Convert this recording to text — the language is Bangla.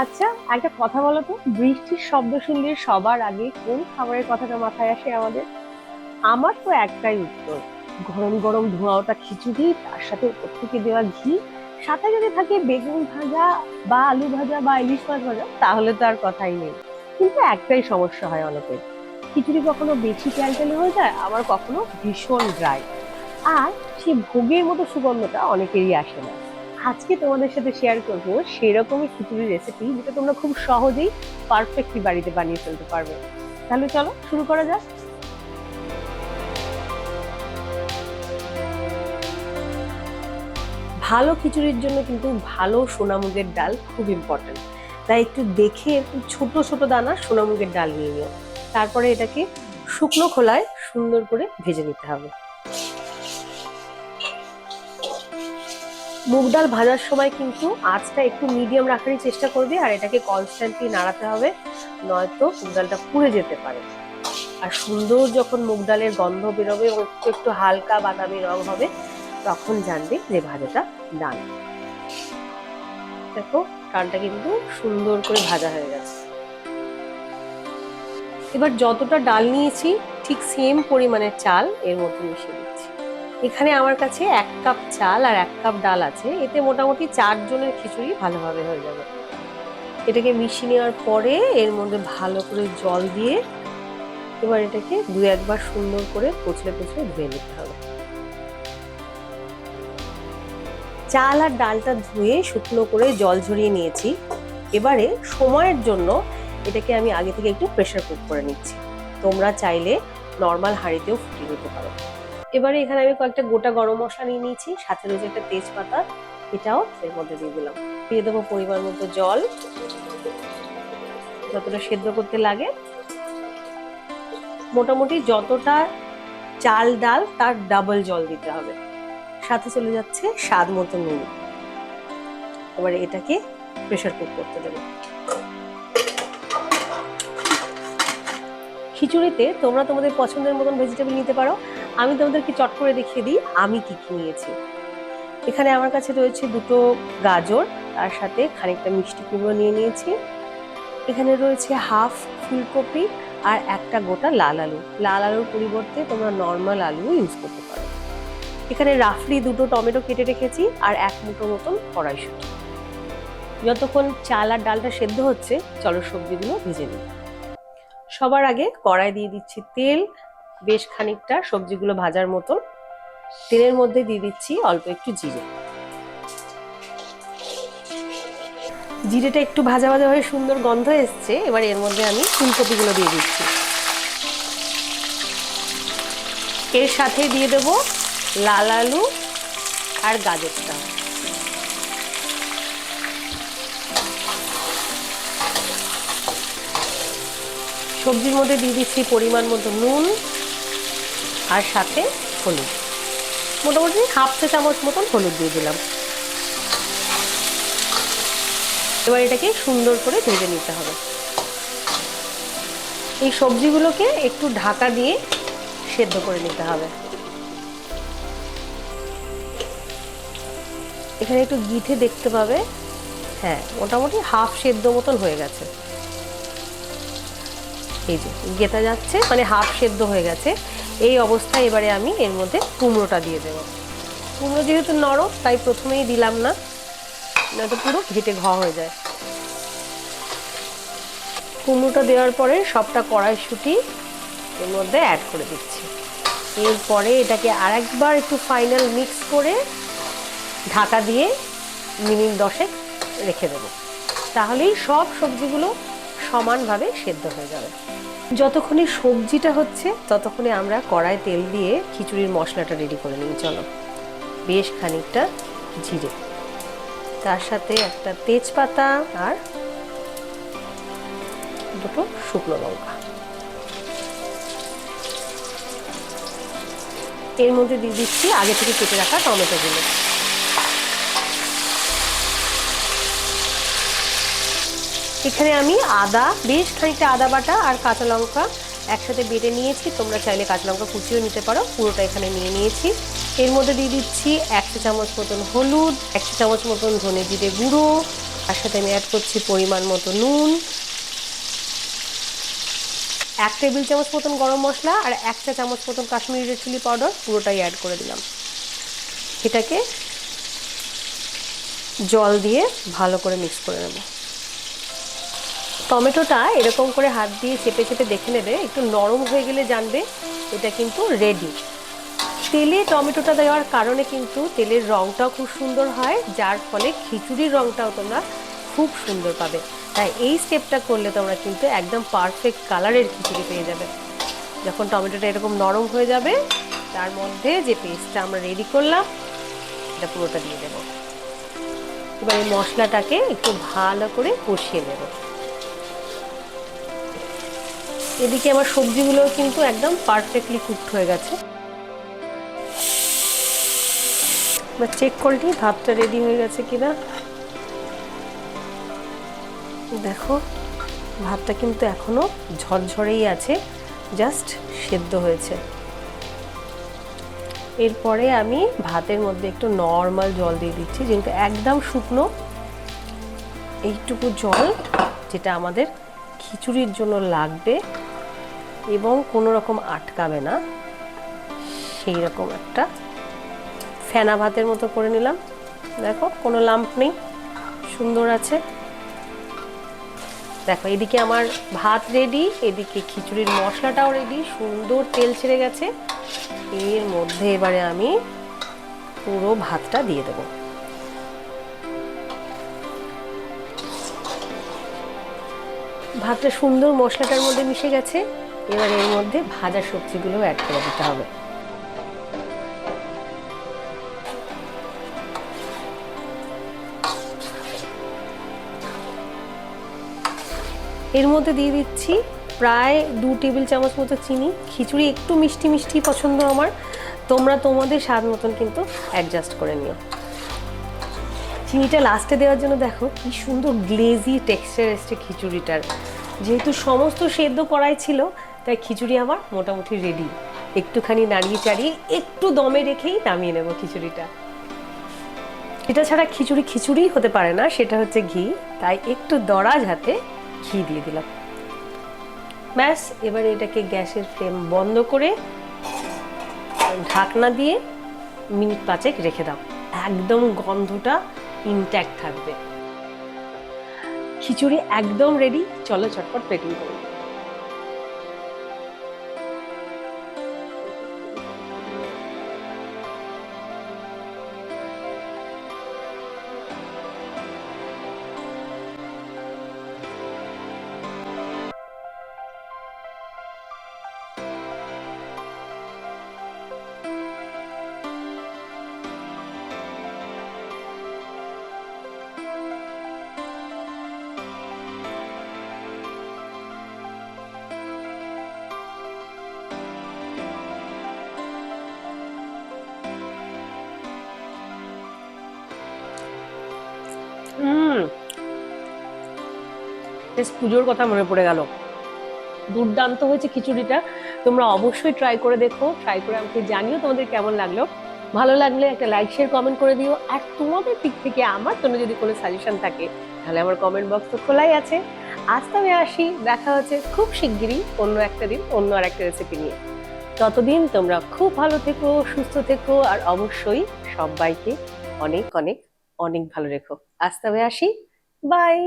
আচ্ছা, একটা কথা বলো তো, বৃষ্টির শব্দ শুনলে সবার আগে কোন খাবারের কথাটা মাথায় আসে আমাদের? আমার তো একটাই উত্তর, গরম গরম ধোঁয়া ওঠা খিচুড়ি, তার সাথে উপর থেকে দেওয়া ঘি, সাথে যদি থাকে বেগুন ভাজা বা আলু ভাজা বা ইলিশ মাছ ভাজা, তাহলে তো আর কথাই নেই। কিন্তু একটাই সমস্যা হয় অনেকের, খিচুড়ি কখনো বেশি তেলতেলে হয়ে যায়, আবার কখনো ভীষণ ড্রাই। আর সেই ভোগের মতো সুগন্ধটা অনেকেরই আসে না। আজকে তোমাদের সাথে শেয়ার করবো সেরকমই খিচুড়ির রেসিপি, যেটা তোমরা খুব সহজেই পারফেক্টলি বাড়িতে বানিয়ে ফেলতে পারবে। তাহলে চলো শুরু করা যাক। ভালো খিচুড়ির জন্য কিন্তু ভালো সোনামুগের ডাল খুব ইম্পর্টেন্ট। তাই একটু দেখে একটু ছোট ছোট দানা সোনামুগের ডাল নিয়ে নিও। তারপরে এটাকে শুকনো খোলায় সুন্দর করে ভেজে নিতে হবে। মুগ ডাল ভাজার সময় কিন্তু আঁচটা একটু মিডিয়াম রাখারই চেষ্টা করবে, আর এটাকে কনস্ট্যান্টলি নাড়াতে হবে, নয়তো মুগ ডালটা পুড়ে যেতে পারে। আর সুন্দর যখন মুগ ডালের গন্ধ বেরোবে এবং একটু একটু হালকা বাদামি রং হবে, তখন জানবে যে ভাজাটা ডান। দেখো, ডালটা কিন্তু সুন্দর করে ভাজা হয়ে গেছে। এবার যতটা ডাল নিয়েছি ঠিক সেম পরিমাণের চাল এর মধ্যে মিশিয়ে দিচ্ছি। এখানে আমার কাছে 1 কাপ চাল আর 1 কাপ ডাল আছে, এতে মোটামুটি 4 জনের খিচুড়ি ভালোভাবে হয়ে যাবে। এটাকে মিশিয়ে নেওয়ার পরে এর মধ্যে ভালো করে জল দিয়ে এবার এটাকে 2-1 বার সুন্দর করে কচলে কচলে ধুয়ে নিতে হবে। চাল আর ডালটা ধুয়ে শুকনো করে জল ঝরিয়ে নিয়েছি। এবারে সময়ের জন্য এটাকে আমি আগে থেকে একটু প্রেসার কুক করে নিচ্ছি। তোমরা চাইলে নর্মাল হাঁড়িতেও ফুটিয়ে নিতে পারো। এবারে এখানে আমি কয়েকটা গোটা গরম মশলা নিয়ে নিয়েছি, সাথে রয়েছে একটা তেজপাতা, এটাও এর মধ্যে দিয়ে দিলাম। দিয়ে দেবো পরিমাণ মতো জল, যতটা সেদ্ধ করতে লাগে। মোটামুটি যতটা চাল ডাল তার ডাবল জল দিতে হবে। সাথে চলে যাচ্ছে স্বাদ মতো নুন। এবারে এটাকে প্রেসার কুক করতে দেবো। খিচুড়িতে তোমরা তোমাদের পছন্দের মতন ভেজিটেবল নিতে পারো। আমি তোমাদেরকে চট করে দেখিয়ে দিই আমি কি কি নিয়েছি। এখানে আমার কাছে রয়েছে 2টো গাজর, তার সাথে খানিকটা মিষ্টি কুমড়ো নিয়ে নিয়েছি। এখানে রয়েছে হাফ ফুলকপি আর একটা গোটা লাল আলু। লাল আলুর পরিবর্তে তোমরা নর্মাল আলু ইউজ করতে পারো। এখানে রাফলি 2টো টমেটো কেটে রেখেছি আর 1 মুঠো মতন কড়াইশুঁটি। যতক্ষণ চাল আর ডালটা সেদ্ধ হচ্ছে, চলো সবজিগুলো ভেজে নিই। সবার আগে কড়াই দিয়ে দিচ্ছি তেল, বেশ খানিকটা সবজিগুলো ভাজার মতন। তেলের মধ্যে দিয়ে দিচ্ছি অল্প একটু জিরে। জিরেটা একটু ভাজা ভাজা হয়ে সুন্দর গন্ধ এসছে, এবার এর মধ্যে আমি ফুলকপিগুলো দিয়ে দিচ্ছি। এর সাথে দিয়ে দেবো লাল আলু আর গাজরটা। সবজির মধ্যে দিয়ে দিচ্ছি পরিমাণ মতো নুন আর সাথে হলুদ, মোটামুটি হাফ চা চামচ মতন হলুদ দিয়ে দিলাম। এবার এটাকে সুন্দর করে ভেজে নিতে হবে। এই সবজিগুলোকে একটু ঢাকা দিয়ে সেদ্ধ করে নিতে হবে। এখানে একটু গিঠে দেখতে পাবে, হ্যাঁ মোটামুটি হাফ সেদ্ধ মতন হয়ে গেছে। এই যে গেঁথা যাচ্ছে, মানে হাফ সেদ্ধ হয়ে গেছে। এই অবস্থায় এবারে আমি এর মধ্যে কুমড়োটা দিয়ে দেবো। কুমড়ো যেহেতু নরম তাই প্রথমেই দিলাম না, নয়তো পুরো ঘেটে ঘ হয়ে যায়। কুমড়োটা দেওয়ার পরে সবটা কড়াইশুঁটি এর মধ্যে অ্যাড করে দিচ্ছি। এরপরে এটাকে আরেকবার একটু ফাইনাল মিক্স করে ঢাকা দিয়ে মিনিট 10 রেখে দেবো। তাহলেই সব সবজিগুলো সমানভাবে সেদ্ধ হয়ে যাবে। যতক্ষণে সবজিটা হচ্ছে ততক্ষণে আমরা কড়ায় তেল দিয়ে খিচুড়ির মশলাটা রেডি করে নিই। চলো, বেশ খানিকটা জিরে, তার সাথে একটা তেজপাতা আর 2টো শুকনো লঙ্কা। এর মধ্যে দিয়ে দিচ্ছি আগে থেকে কেটে রাখা টমেটোগুলো। এখানে আমি আদা, বেশ খানিকটা আদা বাটা আর কাঁচা লঙ্কা একসাথে বেটে নিয়েছি। তোমরা চাইলে কাঁচা লঙ্কা কুচিও নিতে পারো, পুরোটা এখানে নিয়ে নিয়েছি। এর মধ্যে দিয়ে দিচ্ছি 1 চা চামচ মতন হলুদ, 1 চা চামচ মতন ধনে জিরে গুঁড়ো, তার সাথে আমি অ্যাড করছি পরিমাণ মতো নুন, 1 টেবিল চামচ মতন গরম মশলা আর 1 চা চামচ মতন কাশ্মীরি রেড চিলি পাউডার পুরোটাই অ্যাড করে দিলাম। এটাকে জল দিয়ে ভালো করে মিক্স করে নেব। টমেটোটা এরকম করে হাত দিয়ে চেপে চেপে দেখে নেবে, একটু নরম হয়ে গেলে জানবে এটা কিন্তু রেডি। তেলে টমেটোটা দেওয়ার কারণে কিন্তু তেলের রঙটাও খুব সুন্দর হয়, যার ফলে খিচুড়ির রঙটাও তোমরা খুব সুন্দর পাবে। তাই এই স্টেপটা করলে তোমরা কিন্তু একদম পারফেক্ট কালারের খিচুড়ি পেয়ে যাবে। যখন টমেটোটা এরকম নরম হয়ে যাবে, তার মধ্যে যে পেস্টটা আমরা রেডি করলাম এটা পুরোটা দিয়ে দেব। এবার এই মশলাটাকে একটু ভালো করে কষিয়ে নেব। এদিকে আমার সবজিগুলো কিন্তু একদম পারফেক্টলি কুকড হয়ে গেছে। এবার চেক করে নিই ভাতটা রেডি হয়ে গেছে কিনা। দেখো ভাতটা কিন্তু এখনো ঝরঝরেই আছে, জাস্ট সেদ্ধ হয়েছে। এরপরে আমি ভাতের মধ্যে একটু নর্মাল জল দিয়ে দিচ্ছি, যেহেতু একদম শুকনো। এইটুকু জল যেটা আমাদের খিচুড়ির জন্য লাগবে এবং কোনো রকম আটকাবে না, সেই রকম একটা ফেনা ভাতের মতো করে নিলাম। দেখো কোনো লাম্প নেই, সুন্দর আছে। দেখো এদিকে আমার ভাত রেডি, এদিকে খিচুড়ির মশলাটাও রেডি, সুন্দর তেল ছেড়ে গেছে। এর মধ্যে এবারে আমি পুরো ভাতটা দিয়ে দেব। ভাতটা সুন্দর মশলাটার মধ্যে মিশে গেছে। এবার এর মধ্যে ভাজা সবজিগুলো অ্যাড করে দিতে হবে। এর মধ্যে দিয়ে দিচ্ছি প্রায় 2 টেবিল চামচ মতো চিনি। খিচুড়ি একটু মিষ্টি মিষ্টি পছন্দ আমার, তোমরা তোমাদের স্বাদ মতন কিন্তু অ্যাডজাস্ট করে নিও। চিনিটা লাস্টে দেওয়ার জন্য দেখো কি সুন্দর গ্লেজি টেক্সচার এসছে খিচুড়িটার। যেহেতু সমস্ত সেদ্ধ করাই ছিল, তাই খিচুড়ি আমার মোটামুটি রেডি। একটুখানি নাড়িয়ে চাড়িয়ে একটু দমে রেখেই নামিয়ে নেব খিচুড়িটা। এটা ছাড়া খিচুড়ি খিচুড়িই হতে পারে না, সেটা হচ্ছে ঘি। তাই একটু দরাজ হাতে ঘি দিয়ে দিলাম। ব্যাস, এবারে এটাকে গ্যাসের ফ্লেম বন্ধ করে ঢাকনা দিয়ে মিনিট 5 রেখে দাও। একদম গন্ধটা ইনট্যাক্ট থাকবে। খিচুড়ি একদম রেডি, চলো চটপট প্লেটিং করো। বেশ পুজোর কথা মনে পড়ে গেল। দুর্দান্ত হয়েছে খিচুড়িটা, তোমরা অবশ্যই ট্রাই করে দেখো। ট্রাই করে আমাকে জানিও তোমাদের কেমন লাগলো। ভালো লাগলে একটা লাইক শেয়ার কমেন্ট করে দিও। আর তোমাদের দিক থেকে আমার জন্য যদি কোনো সাজেশন থাকে, তাহলে আমার কমেন্ট বক্স তো খোলাই আছে। আজ তবে আসি, দেখা হচ্ছে খুব শিগগিরই অন্য একটা দিন অন্য আর একটা রেসিপি নিয়ে। ততদিন তোমরা খুব ভালো থেকো, সুস্থ থেকো, আর অবশ্যই সবাইকে অনেক অনেক অনেক ভালো রেখো। আজ তবে আসি, বাই।